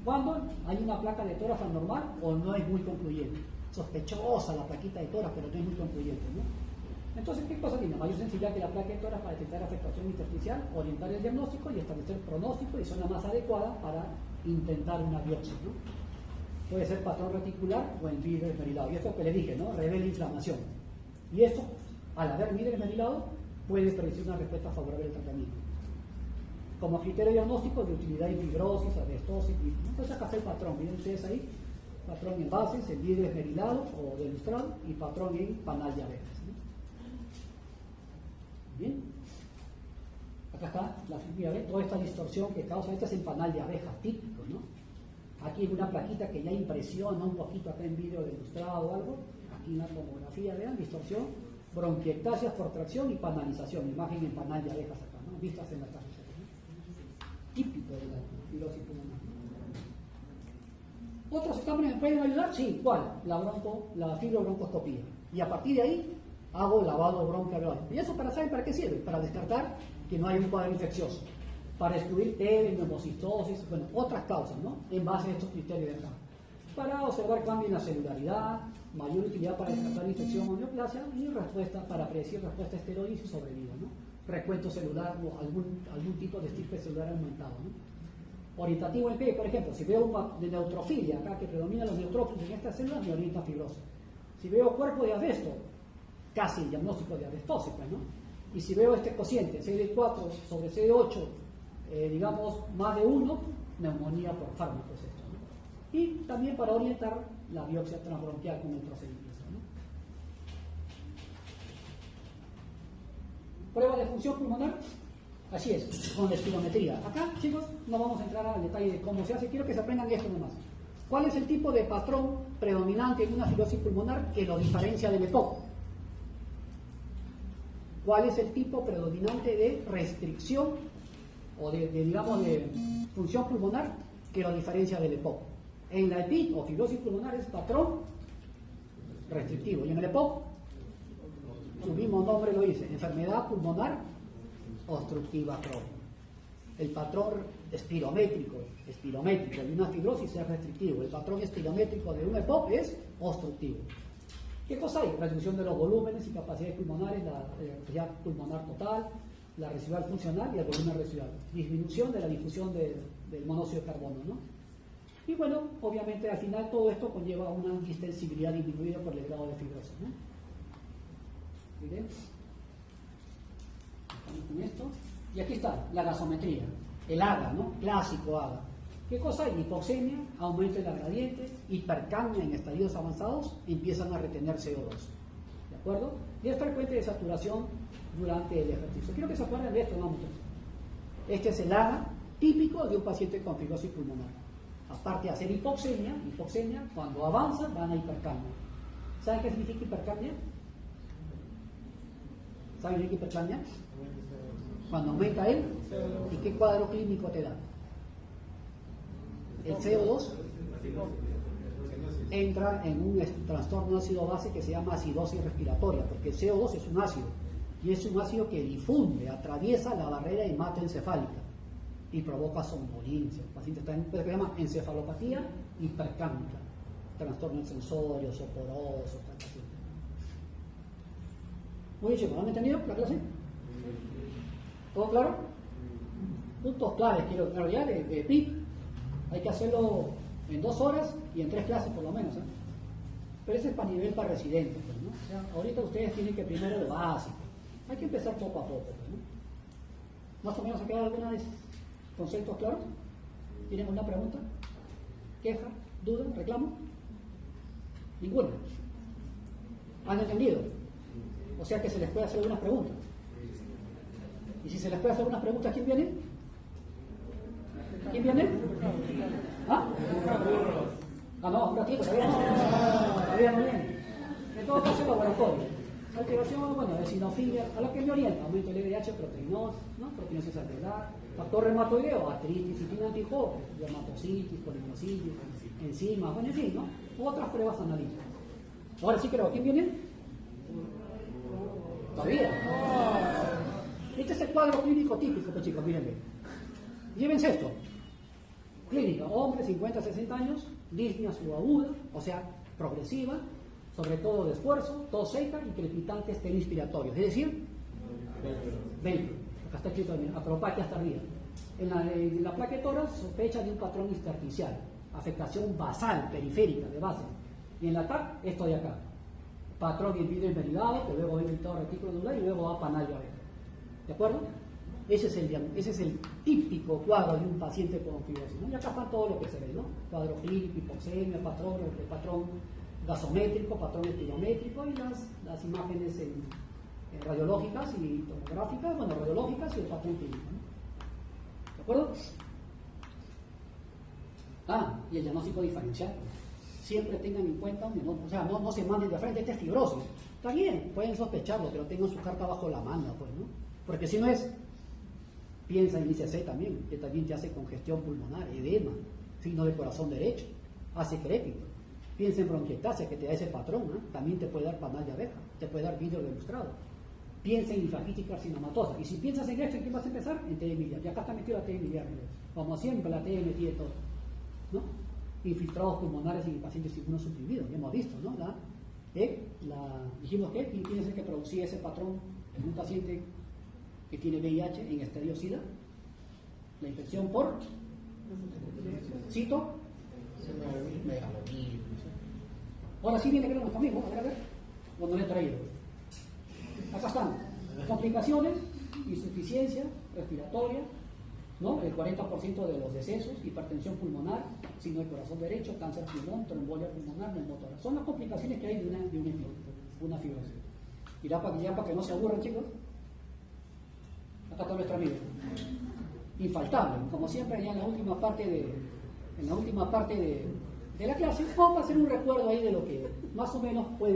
¿Cuándo hay una placa de tórax anormal o no es muy concluyente? Sospechosa la plaquita de tórax, pero no es muy concluyente, ¿no? Entonces, ¿qué cosa tiene? Mayor sensibilidad que la placa de tórax para detectar afectación intersticial, orientar el diagnóstico y establecer pronóstico y son la más adecuada para intentar una biopsia, ¿no? Puede ser patrón reticular o en vidrio esmerilado. Y esto que le dije, ¿no? Revela inflamación. Y esto, al haber vidrio esmerilado, puede predecir una respuesta favorable al tratamiento. Como criterio diagnóstico de utilidad en fibrosis, asbestosis, entonces acá está el patrón, miren ustedes ahí, patrón en bases, en vidrio esmerilado o delustrado y patrón en panal de abejas, ¿no? Bien, acá está la fibra, toda esta distorsión que causa, este es el panal de abejas típico, ¿no? Aquí hay una plaquita que ya impresiona un poquito acá en vidrio delustrado o algo, aquí en la tomografía, vean, distorsión, bronquiectasias por tracción y panalización, imagen en panal de abejas acá, ¿no? Vistas en la tarjeta, ¿no? Típico de la fibrosis pulmonar. ¿Otros exámenes me pueden ayudar? Sí, ¿cuál? La fibrobroncoscopía. Y a partir de ahí hago lavado bronquial. ¿Y eso saben para qué sirve? Para descartar que no hay un cuadro infeccioso, para excluir TB, neumocistosis, bueno, otras causas, ¿no? En base a estos criterios de acá. Para observar cambio en la celularidad, mayor utilidad para descartar infección o neoplasia y respuesta para predecir respuesta a esteroides y sobrevida, ¿no? Recuento celular o algún tipo de estirpe celular aumentado, ¿no? Orientativo en qué, por ejemplo, si veo una de neutrofilia acá que predominan los neutrófilos en estas células, me orienta a fibrosis. Si veo cuerpo de asbesto, casi el diagnóstico de asbestosis, pues, ¿no? Y si veo este cociente, CD4 sobre CD8, digamos más de 1, neumonía por fármacos, esto, ¿no? Y también para orientar la biopsia transbronquial con el procedimiento, ¿no? Prueba de función pulmonar, así es, con la espirometría. Acá, chicos, no vamos a entrar al detalle de cómo se hace, quiero que se aprendan esto nomás. ¿Cuál es el tipo de patrón predominante en una fibrosis pulmonar que lo diferencia del EPOC? ¿Cuál es el tipo predominante de restricción o de función pulmonar que lo diferencia del EPOC? En la EPID o fibrosis pulmonar es patrón restrictivo y en el EPOC su mismo nombre lo dice, enfermedad pulmonar obstructiva crónica. El patrón espirométrico de una fibrosis es restrictivo, el patrón espirométrico de un EPOC es obstructivo. ¿Qué cosa hay? Reducción de los volúmenes y capacidades pulmonares, la capacidad pulmonar total, la residual funcional y el volumen residual. Disminución de la difusión del monóxido de carbono, ¿no? Y bueno, obviamente al final todo esto conlleva una distensibilidad disminuida por el grado de fibrosis, ¿no? ¿Bien? Estamos con esto. Y aquí está la gasometría, el AGA, ¿no? Clásico AGA. ¿Qué cosa hay? Hipoxemia, aumento de la gradiente, hipercapnia en estadios avanzados, empiezan a retener CO2. ¿De acuerdo? Y es frecuente de saturación durante el ejercicio. Quiero que se acuerden de esto, vamos. Este es el AGA típico de un paciente con fibrosis pulmonar. Aparte de hacer hipoxemia, cuando avanza van a hipercapnia. ¿Saben qué significa hipercapnia? ¿Saben qué significa hipercapnia? Cuando aumenta él, ¿y qué cuadro clínico te da? el CO2 entra en un trastorno ácido base que se llama acidosis respiratoria, porque el CO2 es un ácido, y es un ácido que difunde, atraviesa la barrera hematoencefálica y provoca somnolencia. El paciente está en lo que se llama encefalopatía hipercámica, trastornos sensorios, oporosos, tal. Muy bien, chicos, ¿han entendido la clase? ¿Todo claro? Puntos claves, quiero claro ya, de PIC. Hay que hacerlo en 2 horas y en 3 clases por lo menos, ¿eh? Pero ese es para nivel para residentes, pues, ¿no? O sea, ahorita ustedes tienen que primero lo básico. Hay que empezar poco a poco, pues, ¿no? ¿Más o menos ha quedado alguna vez conceptos claros? ¿Tienen alguna pregunta? ¿Queja? ¿Duda? ¿Reclamo? Ninguna. ¿Han entendido? O sea que se les puede hacer algunas preguntas. Y si se les puede hacer algunas preguntas, ¿quién viene? ¿Quién viene? ¿Ah? Ah, no, un ratito, todavía no viene. En todo caso, laboratorio. Alteración, bueno, de sinofilia, a lo que me orienta, aumento del LDH, proteinosis, ¿no? Proteinosis alveolar, factor reumatoideo, artritis, citina antijoven, dermatocitis, polinomocitis, enzimas, bueno, en fin, ¿no? Otras pruebas analíticas. Ahora sí creo, ¿quién viene? Todavía. Este es el cuadro clínico típico, pues chicos, mírenme. Llévense esto. Clínica, hombre, 50, 60 años, disnea subaguda, o sea, progresiva, sobre todo de esfuerzo, tos seca y crepitantes inspiratorios, es decir, velcro. Acá está escrito también, acropatia tardía. En la placa de tórax sospecha de un patrón intersticial, afectación basal, periférica, de base. Y en la TAC, esto de acá, patrón epidemiológico, que luego va infiltrado retículo anular y luego va a panal diabético. ¿De acuerdo? Ese es el típico cuadro de un paciente con fibrosis, ¿no? Y acá está todo lo que se ve, ¿no? Cuadro clínico, hipoxemia, patrón gasométrico, patrón espirométrico y las imágenes radiológicas y tomográficas, bueno, radiológicas y el patrón clínico, ¿no? ¿De acuerdo? Y el diagnóstico diferencial. Siempre tengan en cuenta, o sea, no se manden de frente, este es fibrosis. Está bien, pueden sospecharlo, pero tengan su carta bajo la manga, pues, ¿no? Porque si no es, piensa en ICC también, que también te hace congestión pulmonar, edema, signo del corazón derecho, hace crépito. Piensa en bronquiectasia, que te da ese patrón, ¿no? También te puede dar panal de abeja, te puede dar vidrio demostrado. Piensa en linfagitis carcinomatosa. Y si piensas en esto, ¿en qué vas a empezar? En T. miliar. Y acá está metido la T. miliar. Como siempre, la T metida en todo, ¿no? Infiltrados pulmonares en pacientes inmunosuprimidos, ya hemos visto, ¿no? Dijimos que ¿quién es el que producía ese patrón en un paciente que tiene VIH en estadio SIDA? La infección por cito megalovirus. Ahora sí viene creo nuestro amigo, a ver, cuando le he traído. Acá están complicaciones, insuficiencia respiratoria, ¿no? El 40% de los decesos, hipertensión pulmonar, signo del corazón derecho, cáncer pulmón, trombolia pulmonar, neumotórax. Son las complicaciones que hay de una fibrosis. Y ya para que no se aburran, chicos, acá está nuestro amigo. Infaltable, como siempre, ya en la última parte de la clase, vamos a hacer un recuerdo ahí de lo que más o menos para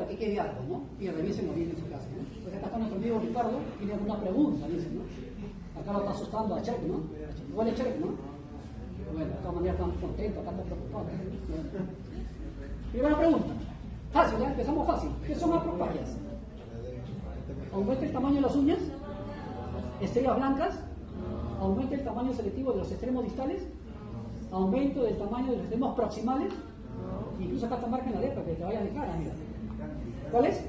que quede algo, ¿no? Y revísenlo bien en su casa, ¿no? Pues acá está nuestro amigo Ricardo, tiene alguna pregunta, dicen, ¿no? Acá lo está asustando a Cherky, ¿no? Igual es Cherky, ¿no? Bueno, de todas maneras estamos contentos, acá estamos preocupados. Bueno. Primera pregunta. Fácil, ¿eh? Empezamos fácil. ¿Qué son acropatias? ¿Aumenta el tamaño de las uñas? ¿Estrellas blancas? ¿Aumenta el tamaño selectivo de los extremos distales? ¿Aumento del tamaño de los extremos proximales? Incluso acá está marca en la letra, que te vaya de cara, mira. ¿Cuál es?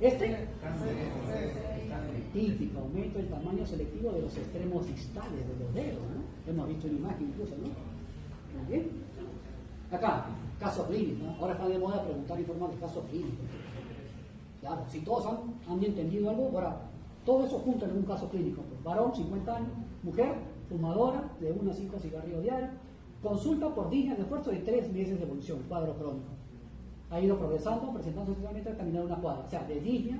¿Este? Típico, aumento del tamaño selectivo de los extremos distales de los dedos, ¿no? Hemos visto una imagen incluso, ¿no? Muy bien. Acá, caso clínico, ¿no? Ahora está de moda preguntar y informar de casos clínicos. Claro, si todos han entendido algo, ahora, todo eso junto en un caso clínico. Pues, varón, 50 años, mujer, fumadora, de 1 a 5 cigarrillos diarios, consulta por disnea de esfuerzo de 3 meses de evolución, cuadro crónico. Ha ido progresando, presentándose sucesivamente al caminar una cuadra, o sea, de disnea,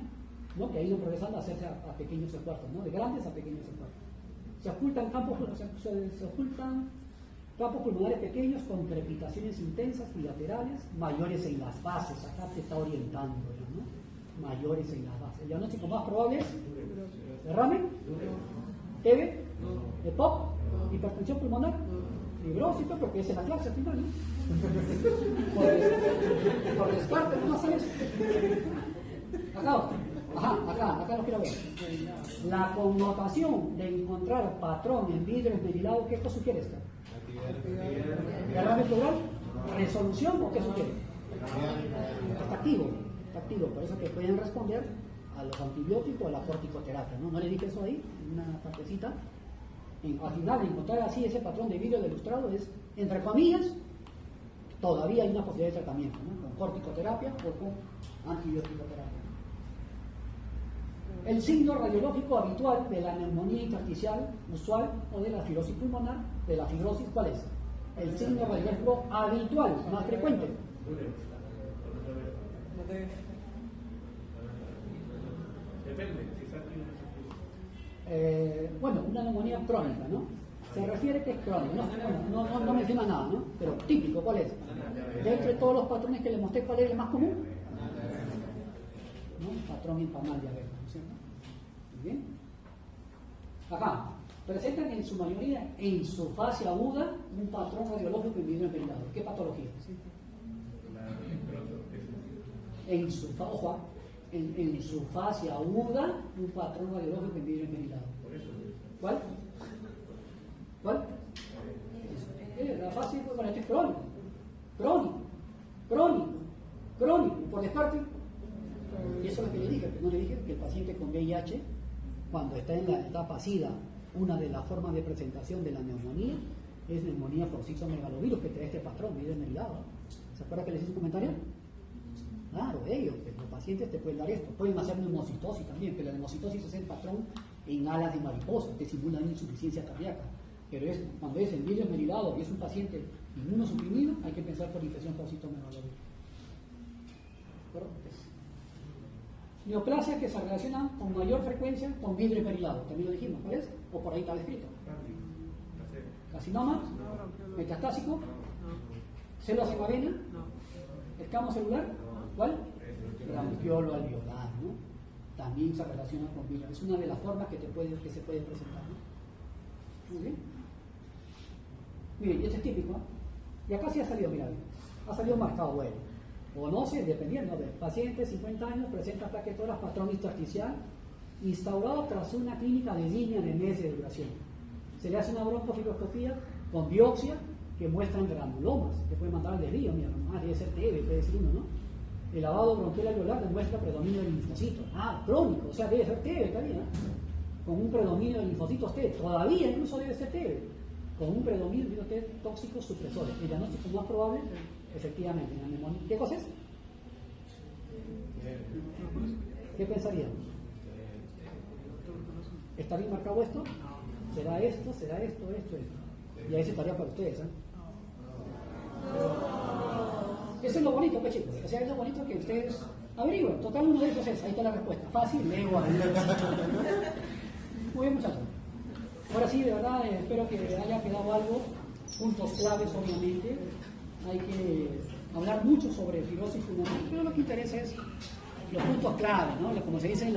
¿no? Que ha ido progresando a hacerse a pequeños esfuerzos, ¿no? De grandes a pequeños esfuerzos. Se ocultan campos pulmonares pequeños con crepitaciones intensas bilaterales, mayores en las bases. Acá te está orientando, ¿no? Mayores en las bases. El diagnóstico más probable es derrame ¿TB? ¿EPOC? ¿Hipertensión pulmonar? Fibrosis, porque esa es la clase al final, ¿no? Por descarte, no sabes. Acá lo quiero ver. La connotación de encontrar patrón en vidrio esmerilado, ¿qué sugiere esto? ¿Derrame pleural? ¿Resolución o qué sugiere? Está activo, por eso que pueden responder a los antibióticos o a la corticoterapia, ¿no? ¿No le dije eso ahí? En una partecita. Al final, encontrar así ese patrón de vidrio ilustrado es, entre comillas, todavía hay una posibilidad de tratamiento, ¿no? Con corticoterapia o con antibiótico-terapia. El signo radiológico habitual de la neumonía intersticial usual o de la fibrosis pulmonar, de la fibrosis, ¿cuál es? El signo radiológico habitual, más frecuente. Depende, si está activo bueno, una neumonía crónica, ¿no? Se refiere que es crónica, no menciona nada, ¿no? Pero típico, ¿cuál es? De entre todos los patrones que le mostré, ¿cuál es el más común? ¿No? Patrón inflamal diabético, ¿no es cierto? Muy bien. Acá, presentan en su mayoría, en su fase aguda, un patrón radiológico en vidrio esmerilado. ¿Qué patología? En su fase aguda, un patrón radiológico en vidrio esmerilado. ¿Cuál? La fase con este es crónico, por descarte. Y eso es lo que le dije, no le dije que el paciente con VIH, cuando está en la etapa SIDA, una de las formas de presentación de la neumonía es neumonía por citomegalovirus, que trae este patrón, vidrio esmerilado. ¿Se acuerda que les hice un comentario? Claro, los pacientes te pueden dar esto. Pueden hacer neumocitosis también, pero la neumocitosis es el patrón en alas de mariposa, que simulan insuficiencia cardíaca. Pero cuando es el vidrio esmerilado y es un paciente inmunosuprimido, hay que pensar por infección por citomegalovirus. Neoplasias que se relacionan con mayor frecuencia con vidrio esmerilado, también lo dijimos, ¿cuál es? O por ahí está escrito. Carcinoma, metastásico, células en avena, escamo celular, ¿cuál? Bronquiolo alveolar, ¿no? También se relaciona con vidrio. Es una de las formas que se puede presentar, ¿no? Muy bien. Miren, y este es típico, ¿eh? Y acá sí ha salido, mira, ha salido marcado, bueno. O no sé, dependiendo. Paciente, 50 años, presenta plaquetoras, patrón intersticial, instaurado tras una clínica de línea de meses de duración. Se le hace una broncofibroscopía con biopsia que muestran granulomas, que puede mandar al desvío, mira, debe ser TB, puede decir uno, ¿no? El lavado bronquial alveolar demuestra predominio de linfocitos. Crónico, o sea, debe ser TB también, ¿eh? Con un predominio de linfocitos T, todavía incluso debe ser TB, con un predominio de T tóxicos supresores. El diagnóstico más probable, efectivamente, en la neumonía. ¿Qué cosa es? ¿Qué pensarían? ¿Está bien marcado esto? ¿Será esto? ¿Será esto? Y ahí se estaría para ustedes, ¿eh? Eso es lo bonito, pues chicos. O sea, es lo bonito que ustedes averigüen. Total, uno de esos es. Ahí está la respuesta. Fácil, leo. Muy bien, muchachos. Ahora sí, de verdad, espero que haya quedado algo. Puntos claves, obviamente. Hay que hablar mucho sobre fibrosis pulmonar, pero lo que interesa es los puntos claves, ¿no? Como se dicen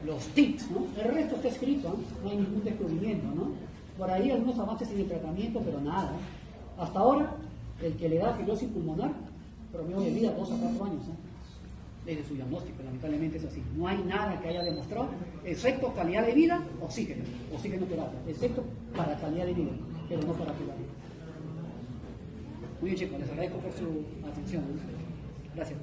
los tips, ¿no? El resto está escrito, ¿no? No hay ningún descubrimiento, ¿no? Por ahí algunos avances en el tratamiento, pero nada. Hasta ahora, el que le da fibrosis pulmonar, promedio de vida 2 a 4 años, ¿eh? Desde su diagnóstico, lamentablemente es así. No hay nada que haya demostrado, excepto calidad de vida, oxígeno terapia, excepto para calidad de vida, pero no para curar. Muy bien, chicos, les agradezco por su atención. Gracias.